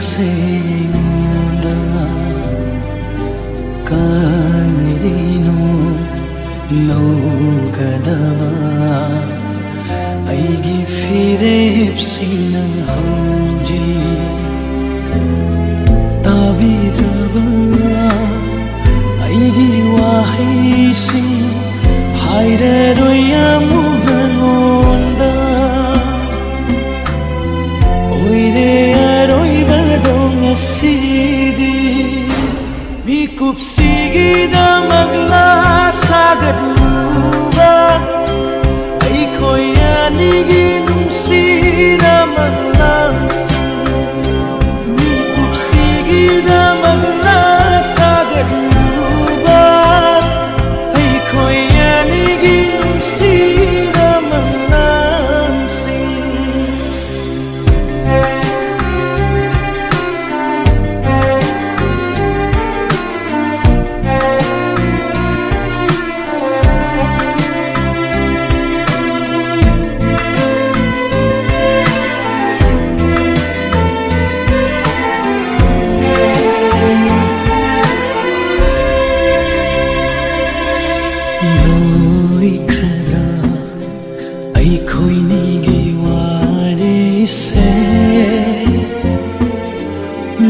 Singunda Karino Logadava Aigi Firep Sina Hauji Tabidava Aigi Wahisi Haireroya Muganonda Oire Sidi Mikup sigida magla sagadluba Aikoya nigi nungsida maglansi Mikup sigida magla sagadluba Aikoya nigi nungsida maglansi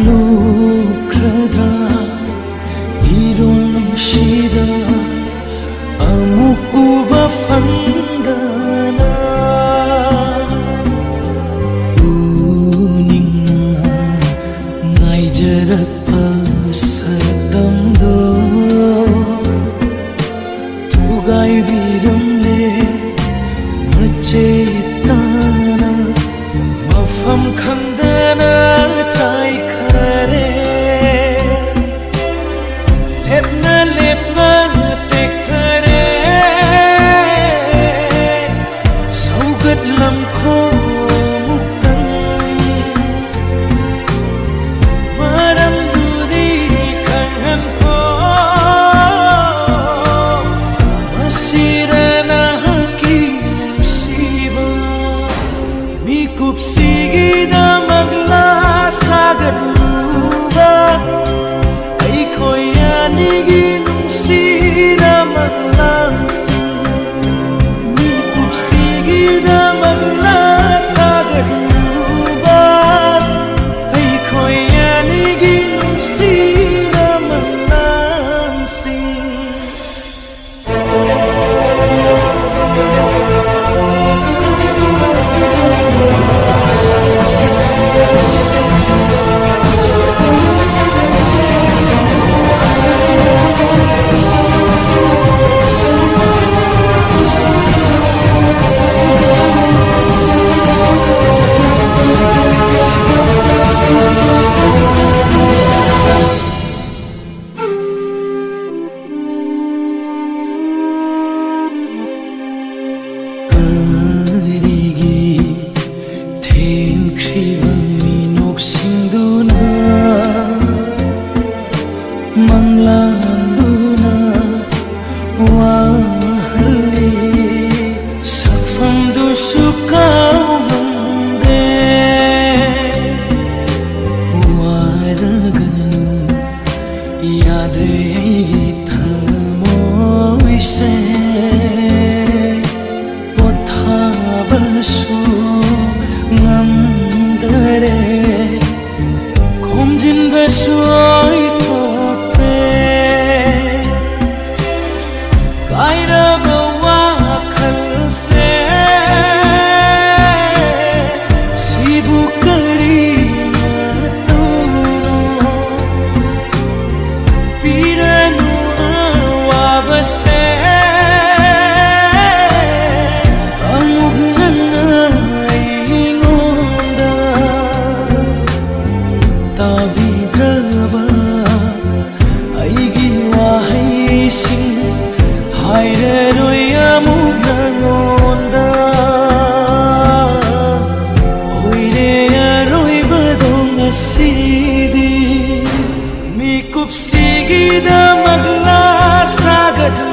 Lukradra irul shida amukuba fandana uningna naijarak pasadamdo tugai viramle macetana mafam khandana chai khare lepna lepna tek khare saugat lam kho muktan maram dudi khan kho masirana ki siva mikup sigida magla sagadluba Aikoya nigi nungsida maglansi Mikup sigida magla sagadluba Aikoya nigi nungsida maglansi Manglanduna wahali sakfam du sukau mande waraganu yadre githamoy se pothabasu ngamdare khomjin basu Sidi Mikup sigida magla sagadluba